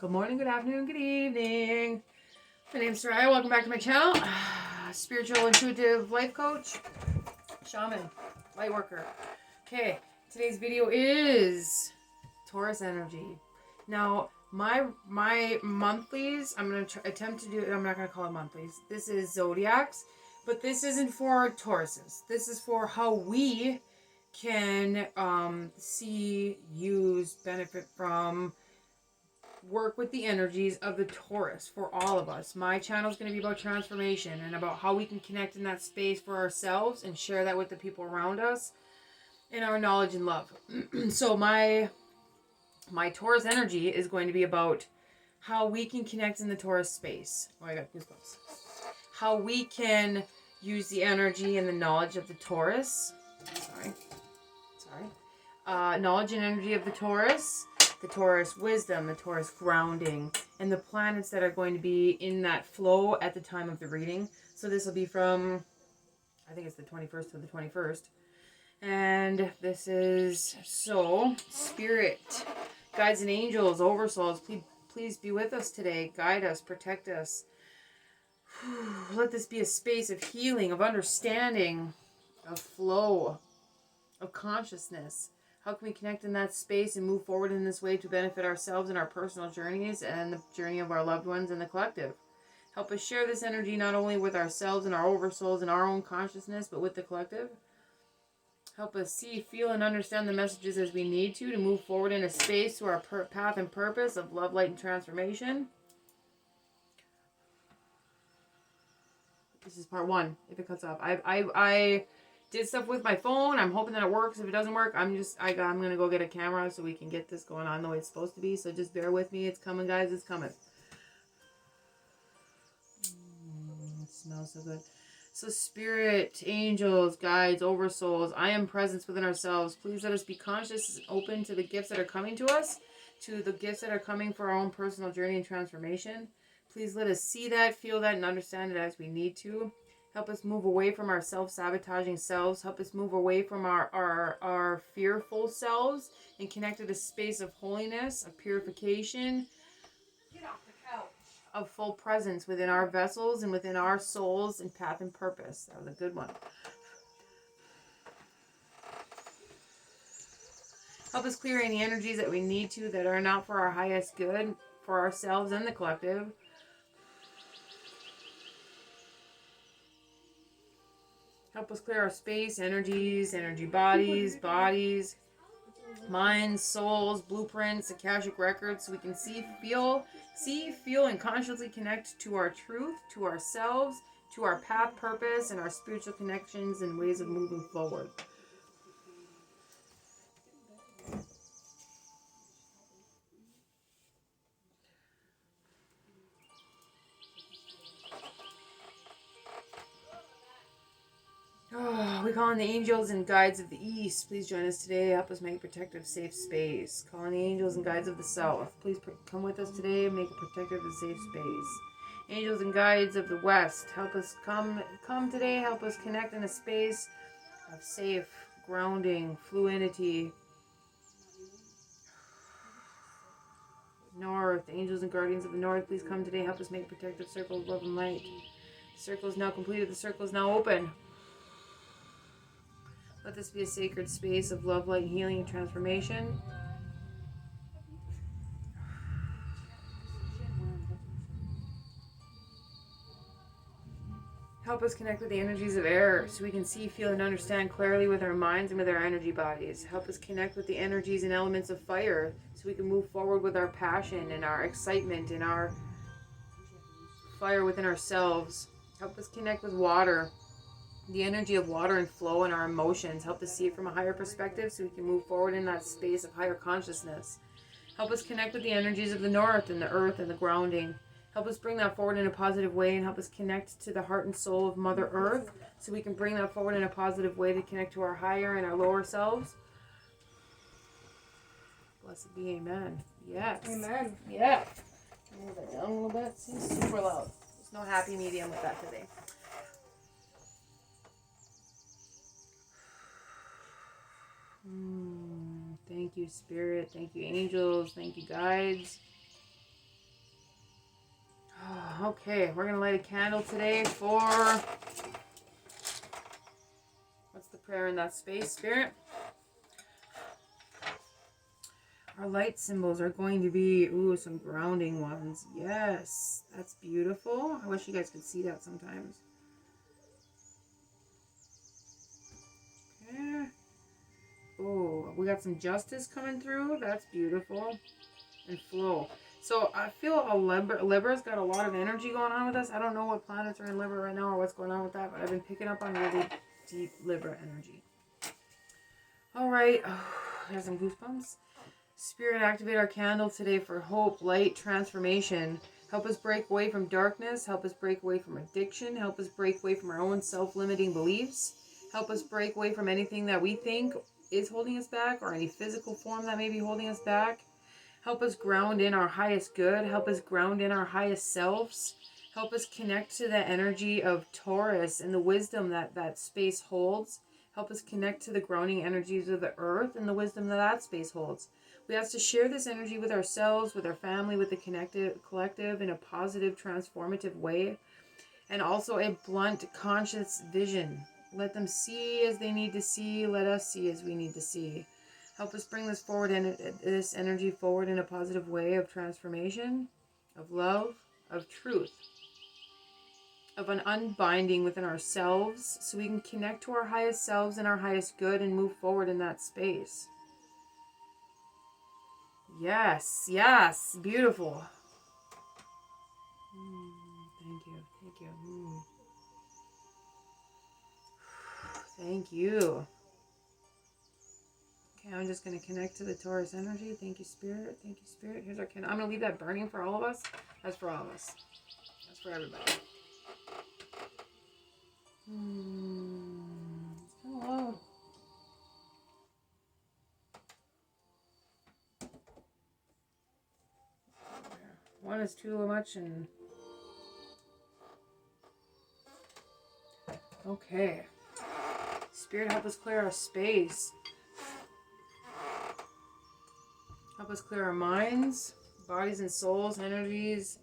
Good morning, good afternoon, good evening. My name's Soraya. Welcome back to my channel. Spiritual intuitive life coach, shaman, light worker. Okay, today's video is Taurus energy. Now, my monthlies, I'm going to attempt to do it. I'm not going to call it monthlies. This is zodiacs, but this isn't for Tauruses. This is for how we can see, use, benefit from, work with the energies of the Taurus for all of us. My channel is going to be about transformation and about how we can connect in that space for ourselves and share that with the people around us in our knowledge and love. So my Taurus energy is going to be about how we can connect in the Taurus space. Oh, I got goosebumps. How we can use the energy and the knowledge of the Taurus. Knowledge and energy of the Taurus wisdom, the Taurus grounding, and the planets that are going to be in that flow at the time of the reading. So this will be from, I think it's the 21st to the 21st. And this is, so, spirit, guides and angels, oversouls, please be with us today. Guide us, protect us. Let this be a space of healing, of understanding, of flow, of consciousness. How can we connect in that space and move forward in this way to benefit ourselves and our personal journeys and the journey of our loved ones and the collective? Help us share this energy not only with ourselves and our oversouls and our own consciousness, but with the collective. Help us see, feel, and understand the messages as we need to move forward in a space to our path and purpose of love, light, and transformation. This is part one, if it cuts off. I did stuff with my phone. I'm hoping that it works. If it doesn't work, I'm going to go get a camera so we can get this going on the way it's supposed to be. So just bear with me. It's coming, guys. It's coming. It smells so good. So spirit, angels, guides, oversouls, I am presence within ourselves. Please let us be conscious and open to the gifts that are coming to us, to the gifts that are coming for our own personal journey and transformation. Please let us see that, feel that, and understand it as we need to. Help us move away from our self-sabotaging selves. Help us move away from our fearful selves and connect to the space of holiness, of purification, of full presence within our vessels and within our souls and path and purpose. That was a good one. Help us clear any energies that we need to that are not for our highest good, for ourselves and the collective. Help us clear our space, energies, energy bodies, minds, souls, blueprints, Akashic records, so we can see, feel, and consciously connect to our truth, to ourselves, to our path, purpose, and our spiritual connections and ways of moving forward. We call on the angels and guides of the east. Please join us today. Help us make a protective, safe space. Call on the angels and guides of the south. Please come with us today and make a protective and safe space. Angels and guides of the west. Help us come today. Help us connect in a space of safe, grounding, fluidity. North. Angels and guardians of the north. Please come today. Help us make a protective circle of love and light. The circle is now completed. The circle is now open. Let this be a sacred space of love, light, healing, and transformation. Help us connect with the energies of air so we can see, feel, and understand clearly with our minds and with our energy bodies. Help us connect with the energies and elements of fire so we can move forward with our passion and our excitement and our fire within ourselves. Help us connect with water, the energy of water and flow in our emotions. Help us see it from a higher perspective so we can move forward in that space of higher consciousness. Help us connect with the energies of the north and the earth and the grounding. Help us bring that forward in a positive way and help us connect to the heart and soul of Mother Earth so we can bring that forward in a positive way to connect to our higher and our lower selves. Blessed be, amen. Yes. Amen. Yeah. Move that down a little bit. Seems super loud. There's no happy medium with that today. Thank you, Spirit. Thank you, angels. Thank you, guides. Okay, we're going to light a candle today for... What's the prayer in that space, Spirit? Our light symbols are going to be, ooh, some grounding ones. Yes, that's beautiful. I wish you guys could see that sometimes. Okay. Oh, we got some justice coming through. That's beautiful. And flow. So I feel Libra's got a lot of energy going on with us. I don't know what planets are in Libra right now or what's going on with that, but I've been picking up on really deep Libra energy. All right. Oh, there's some goosebumps. Spirit, activate our candle today for hope, light, transformation. Help us break away from darkness. Help us break away from addiction. Help us break away from our own self-limiting beliefs. Help us break away from anything that we think is holding us back or any physical form that may be holding us back. Help us ground in our highest good. Help us ground in our highest selves. Help us connect to the energy of Taurus and the wisdom that that space holds. Help us connect to the grounding energies of the earth and the wisdom that that space holds. We have to share this energy with ourselves, with our family, with the collective in a positive, transformative way. And also a blunt, conscious vision. Let them see as they need to see. Let us see as we need to see. Help us bring this forward and this energy forward in a positive way of transformation, of love, of truth, of an unbinding within ourselves so we can connect to our highest selves and our highest good and move forward in that space. Yes, yes, beautiful. Thank you, thank you. Thank you. Okay, I'm just going to connect to the Taurus energy. Thank you, Spirit. Thank you, Spirit. Here's our candle. I'm going to leave that burning for all of us. That's for all of us. That's for everybody. It's kind of low. One is too much and... Okay. Spirit, help us clear our space. Help us clear our minds, bodies and souls, energies.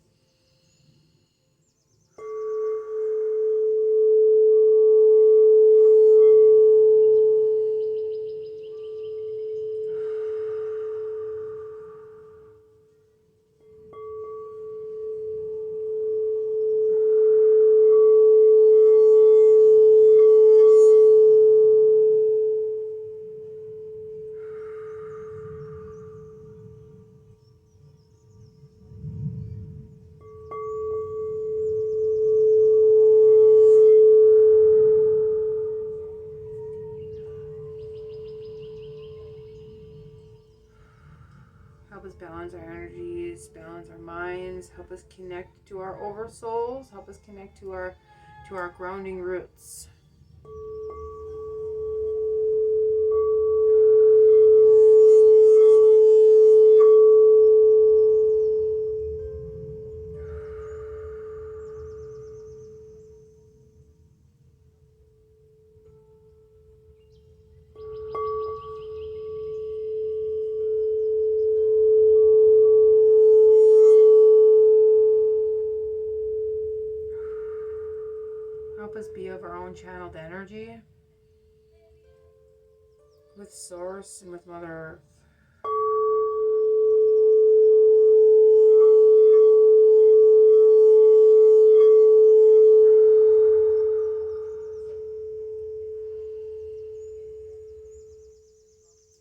Help us balance our energies, balance our minds, help us connect to our oversouls, help us connect to our grounding roots. Help us be of our own channeled energy with Source and with Mother Earth.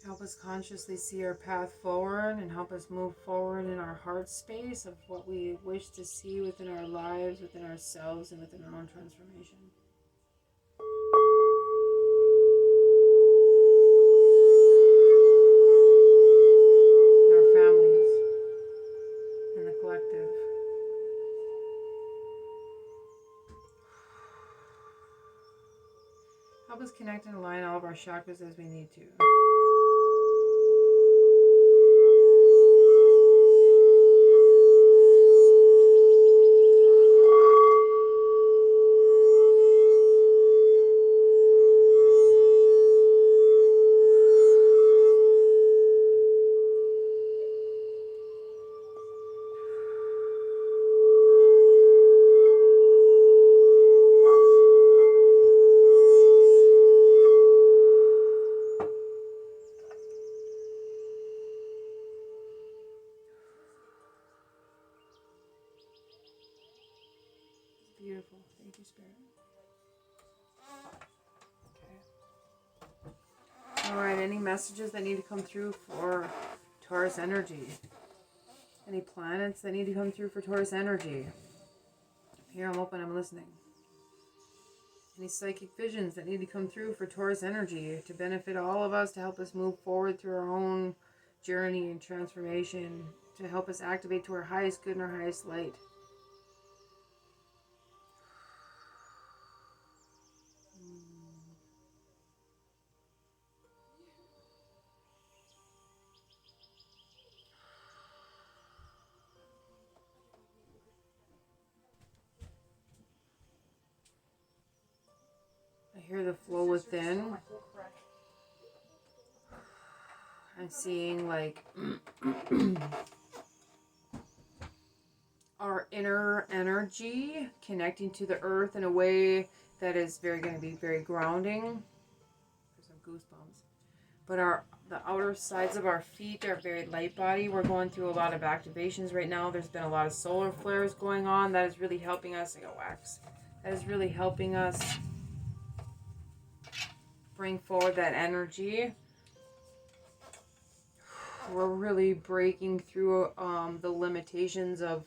Help us consciously see our path forward and help us move forward in our heart space of what we wish to see within our lives, within ourselves, and within our own transformation. Our families and the collective. Help us connect and align all of our chakras as we need to. Beautiful. Thank you, Spirit. Okay. All right. Any messages that need to come through for Taurus energy? Any planets that need to come through for Taurus energy? Here, I'm open. I'm listening. Any psychic visions that need to come through for Taurus energy to benefit all of us, to help us move forward through our own journey and transformation, to help us activate to our highest good and our highest light. I hear the flow within. I'm seeing like our inner energy connecting to the earth in a way that is going to be very grounding. There's some goosebumps. But the outer sides of our feet are very light body. We're going through a lot of activations right now. There's been a lot of solar flares going on. That is really helping us. I got wax. That is really helping us bring forward that energy. We're really breaking through the limitations of.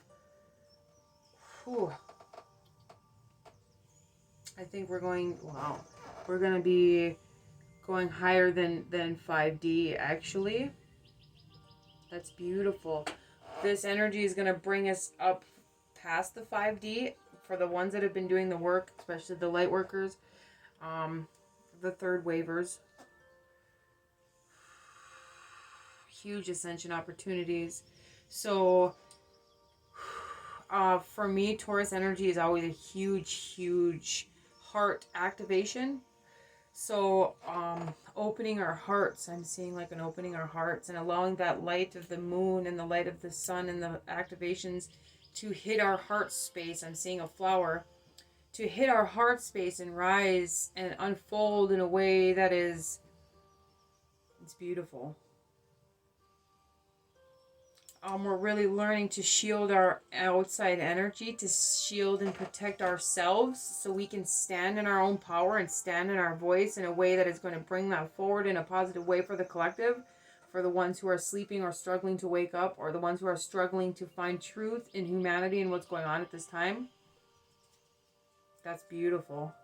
I think we're going. Wow, we're going to be going higher than 5D actually. That's beautiful. This energy is going to bring us up past the 5D for the ones that have been doing the work, especially the light workers, the third wavers. Huge ascension opportunities. So for me, Taurus energy is always a huge heart activation. So opening our hearts, I'm seeing like an opening our hearts and allowing that light of the moon and the light of the sun and the activations to hit our heart space. I'm seeing a flower to hit our heart space and rise and unfold in a way that is, it's beautiful. We're really learning to shield our outside energy, to shield and protect ourselves so we can stand in our own power and stand in our voice in a way that is going to bring that forward in a positive way for the collective, for the ones who are sleeping or struggling to wake up, or the ones who are struggling to find truth in humanity and what's going on at this time. That's beautiful.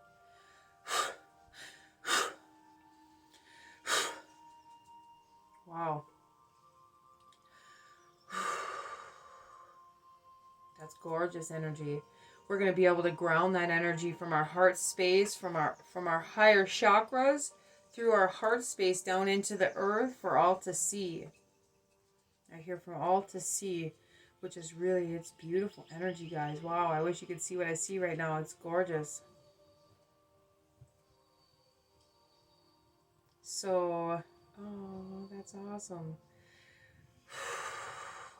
Wow. That's gorgeous energy. We're going to be able to ground that energy from our heart space, from our higher chakras, through our heart space down into the earth for all to see. I hear from all to see, which is really, it's beautiful energy, guys. Wow, I wish you could see what I see right now. It's gorgeous. So, oh, that's awesome.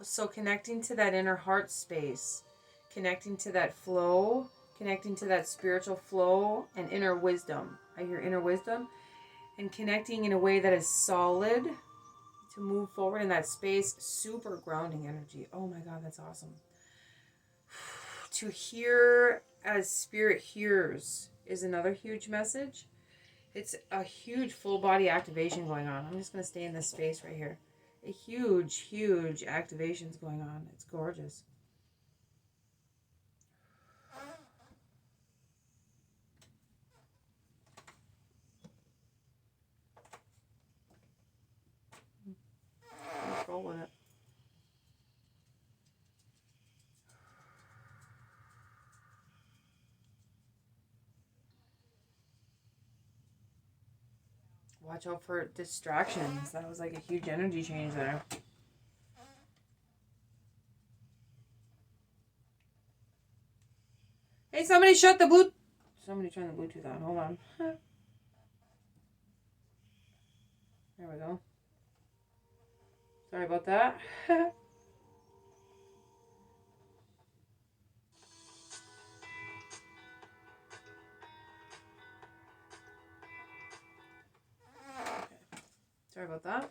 So connecting to that inner heart space, connecting to that flow, connecting to that spiritual flow and inner wisdom. I hear inner wisdom. And connecting in a way that is solid to move forward in that space. Super grounding energy. Oh my God, that's awesome. To hear as spirit hears is another huge message. It's a huge full body activation going on. I'm just going to stay in this space right here. A huge activations going on. It's gorgeous. Let's roll with it. Watch out for distractions. That was like a huge energy change there. Hey, somebody shut the Bluetooth. Somebody turn the Bluetooth on. Hold on. There we go. Sorry about that. Sorry about that.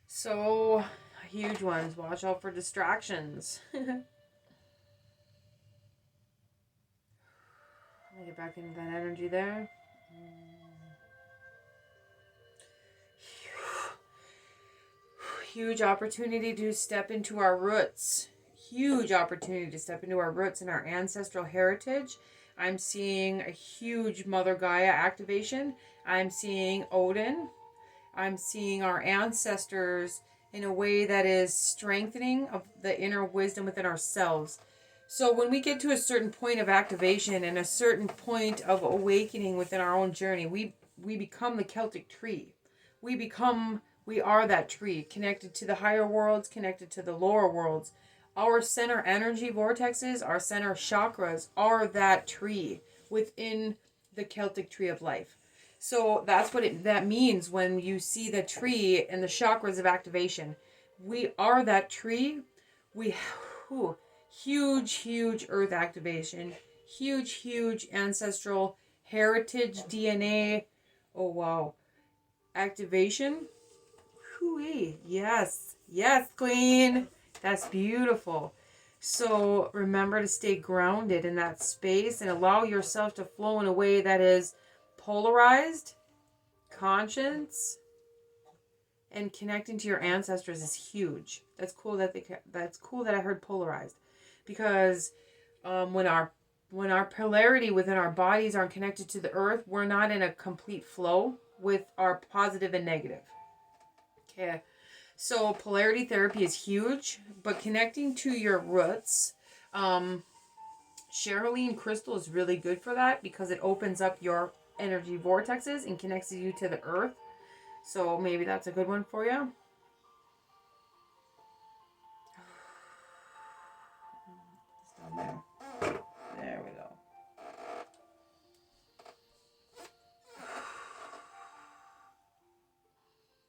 So, huge ones. Watch out for distractions. I get back into that energy there. Huge opportunity to step into our roots. Huge opportunity to step into our roots and our ancestral heritage. I'm seeing a huge Mother Gaia activation. I'm seeing Odin. I'm seeing our ancestors in a way that is strengthening of the inner wisdom within ourselves. So when we get to a certain point of activation and a certain point of awakening within our own journey, we become the Celtic tree. We are that tree, connected to the higher worlds, connected to the lower worlds. Our center energy vortexes, our center chakras are that tree within the Celtic tree of life. So that's what that means when you see the tree and the chakras of activation. We are that tree. Huge earth activation. Huge ancestral heritage DNA. Oh, wow. Activation. Hooey. Yes, queen. That's beautiful. So remember to stay grounded in that space and allow yourself to flow in a way that is polarized, conscience, and connecting to your ancestors is huge. That's cool that I heard polarized, because when our polarity within our bodies aren't connected to the earth, we're not in a complete flow with our positive and negative. Okay. So polarity therapy is huge, but connecting to your roots, Cheryline crystal is really good for that because it opens up your energy vortexes and connects you to the earth. So maybe that's a good one for you. Down there. There we go.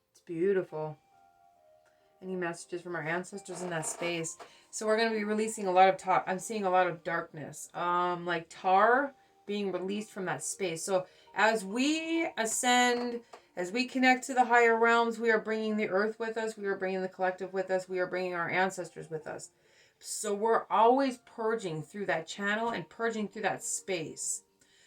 It's beautiful. Any messages from our ancestors in that space? So we're going to be releasing a lot of I'm seeing a lot of darkness, like tar being released from that space. So as we ascend, as we connect to the higher realms, we are bringing the earth with us. We are bringing the collective with us. We are bringing our ancestors with us. So we're always purging through that channel and purging through that space.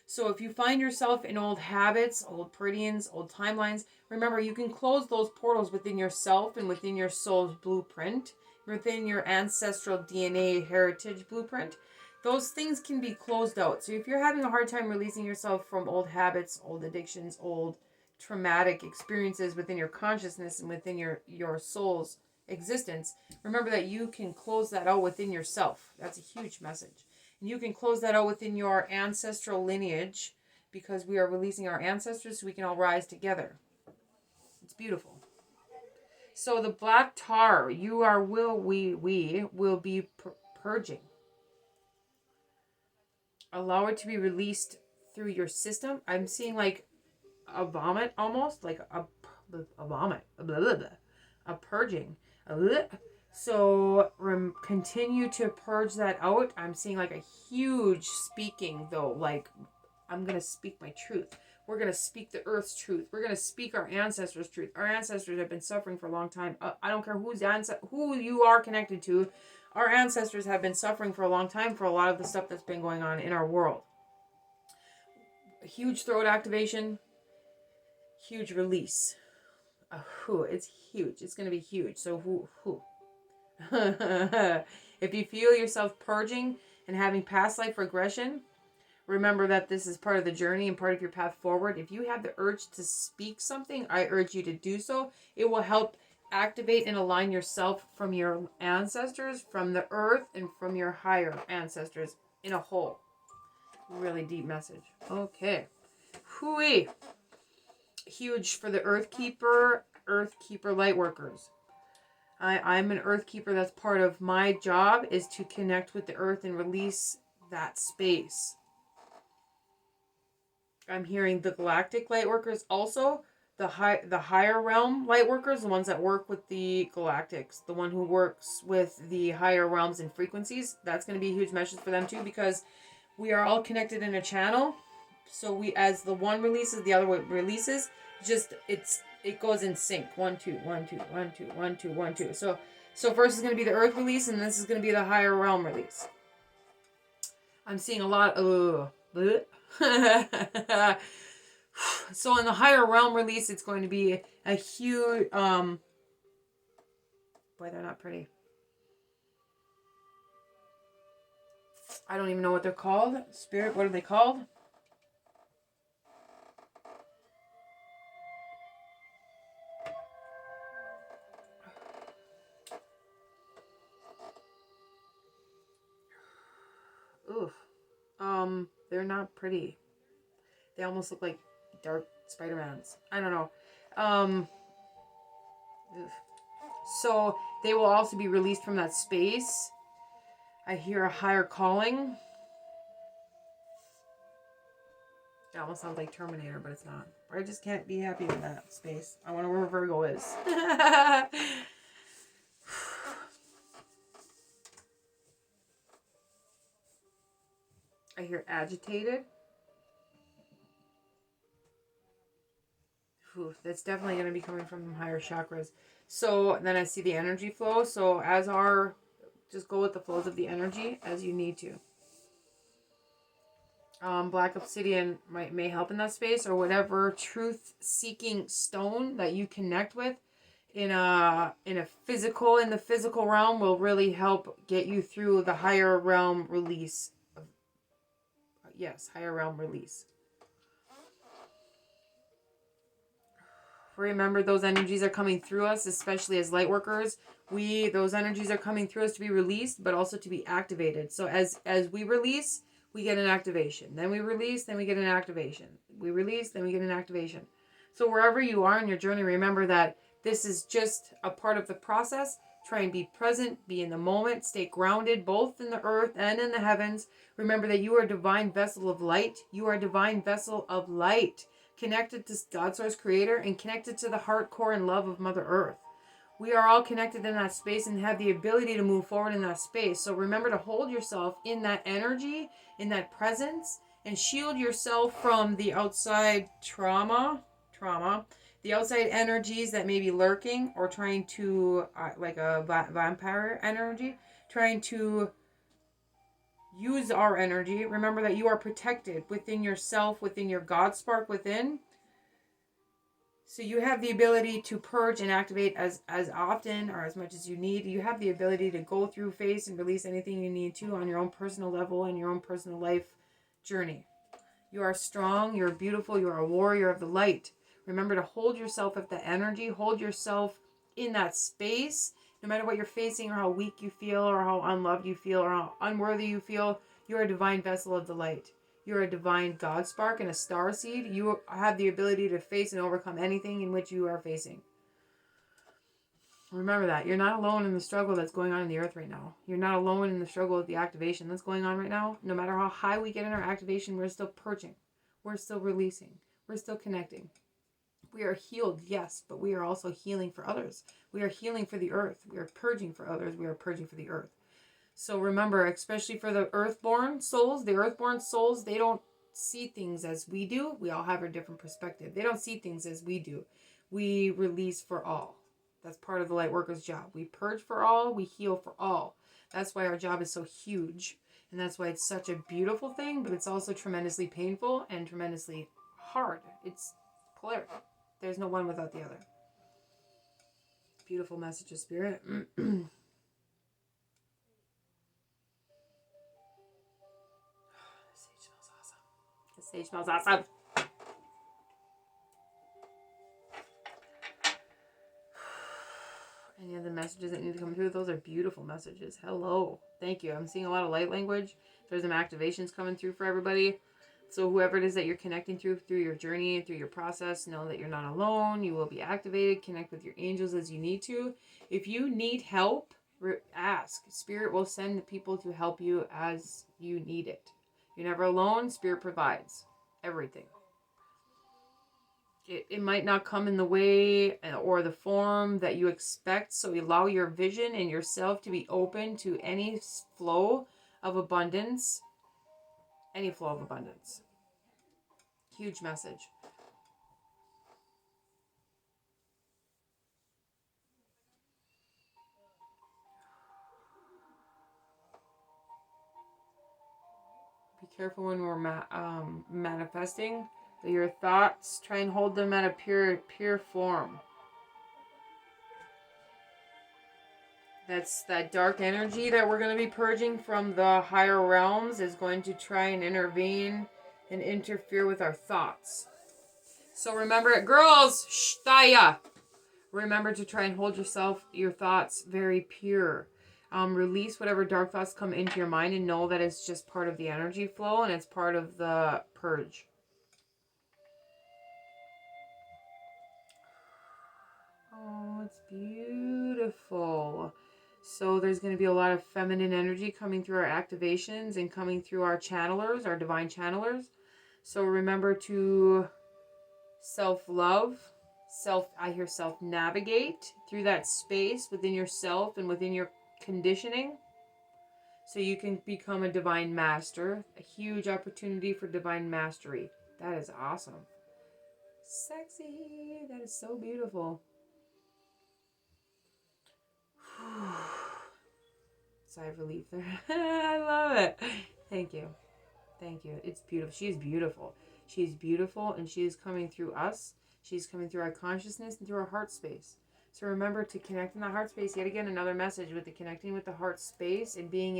So if you find yourself in old habits, old Pleiadians, old timelines, remember you can close those portals within yourself and within your soul's blueprint, within your ancestral DNA heritage blueprint. Those things can be closed out. So if you're having a hard time releasing yourself from old habits, old addictions, old traumatic experiences within your consciousness and within your soul's existence, remember that you can close that out within yourself. That's a huge message. And you can close that out within your ancestral lineage, because we are releasing our ancestors so we can all rise together. It's beautiful. So the black tar, we will be purging. Allow it to be released through your system. I'm seeing like a vomit, almost like a vomit, a purging. So continue to purge that out. I'm seeing like a huge speaking though, like I'm going to speak my truth. We're going to speak the earth's truth. We're going to speak our ancestors' truth. Our ancestors have been suffering for a long time. I don't care who you are connected to. Our ancestors have been suffering for a long time for a lot of the stuff that's been going on in our world. A huge throat activation. Huge release. It's huge. It's going to be huge. So if you feel yourself purging and having past life regression, remember that this is part of the journey and part of your path forward. If you have the urge to speak something, I urge you to do so. It will help activate and align yourself from your ancestors, from the earth, and from your higher ancestors in a whole. Really deep message. Okay. Hooey. Huge for the Earth Keeper light workers. I'm an Earth Keeper. That's part of my job, is to connect with the earth and release that space. I'm hearing the galactic light workers also. The higher realm light workers, the ones that work with the galactics, the one who works with the higher realms and frequencies. That's going to be a huge message for them too, because we are all connected in a channel. So we, as the one releases, the other one releases. It goes in sync. 1 2 1 2 1 2 1 2 1 2. So first is going to be the earth release, and this is going to be the higher realm release. I'm seeing a lot of So in the higher realm release, it's going to be a huge, boy, they're not pretty. I don't even know what they're called. Spirit, what are they called? Oof. They're not pretty. They almost look like dark Spider-Mans. I don't know. Oof. So they will also be released from that space. I hear a higher calling. It almost sounds like Terminator, but it's not. I just can't be happy in that space. I wonder where Virgo is. I hear agitated. That's definitely going to be coming from higher chakras. So then I see the energy flow. So just go with the flows of the energy as you need to. Black obsidian may help in that space, or whatever truth-seeking stone that you connect with in the physical realm will really help get you through the higher realm release. Yes, higher realm release. Remember, those energies are coming through us, especially as light workers. Those energies are coming through us to be released, but also to be activated. So as we release, we get an activation. Then we release, then we get an activation. We release, then we get an activation. So wherever you are in your journey, remember that this is just a part of the process. Try and be present, be in the moment, stay grounded both in the earth and in the heavens. Remember that you are a divine vessel of light. You are a divine vessel of light, connected to God Source Creator and connected to the heart, core, and love of Mother Earth. We are all connected in that space and have the ability to move forward in that space. So remember to hold yourself in that energy, in that presence, and shield yourself from the outside trauma, the outside energies that may be lurking or trying to, like a vampire energy, trying to use our energy. Remember that you are protected within yourself, within your God spark within. So you have the ability to purge and activate as often or as much as you need. You have the ability to go through, face, and release anything you need to on your own personal level and your own personal life journey. You are strong, you're beautiful, you're a warrior of the light. Remember to hold yourself at the energy, hold yourself in that space. No matter what you're facing or how weak you feel or how unloved you feel or how unworthy you feel, you're a divine vessel of the light. You're a divine God spark and a star seed. You have the ability to face and overcome anything in which you are facing. Remember that. You're not alone in the struggle that's going on in the earth right now. You're not alone in the struggle with the activation that's going on right now. No matter how high we get in our activation, we're still purging. We're still releasing. We're still connecting. We are healed, yes, but we are also healing for others. We are healing for the earth. We are purging for others. We are purging for the earth. So remember, especially for the earthborn souls, they don't see things as we do. We all have a different perspective. They don't see things as we do. We release for all. That's part of the light worker's job. We purge for all. We heal for all. That's why our job is so huge. And that's why it's such a beautiful thing, but it's also tremendously painful and tremendously hard. It's polar. There's no one without the other. Beautiful message of spirit. The sage smells awesome. Any other messages that need to come through? Those are beautiful messages. Hello. Thank you. I'm seeing a lot of light language. There's some activations coming through for everybody. So whoever it is that you're connecting through your journey, through your process, know that you're not alone. You will be activated. Connect with your angels as you need to. If you need help, ask. Spirit will send the people to help you as you need it. You're never alone. Spirit provides everything. It might not come in the way or the form that you expect. So allow your vision and yourself to be open to any flow of abundance. Any flow of abundance. Huge message. Be careful when we're manifesting. That your thoughts, try and hold them at a pure form. That's that dark energy that we're going to be purging from the higher realms is going to try and intervene and interfere with our thoughts. So remember, girls, Thaya, remember to try and hold your thoughts very pure. Release whatever dark thoughts come into your mind and know that it's just part of the energy flow and it's part of the purge. Oh, it's beautiful. So there's going to be a lot of feminine energy coming through our activations and coming through our channelers, our divine channelers. So remember to self-love, self-navigate through that space within yourself and within your conditioning. So you can become a divine master. A huge opportunity for divine mastery. That is awesome. Sexy. That is so beautiful. Sigh of relief there. I love it. Thank you. Thank you. It's beautiful. She is beautiful. She is beautiful and she is coming through us. She's coming through our consciousness and through our heart space. So remember to connect in the heart space. Yet again, another message with the connecting with the heart space and being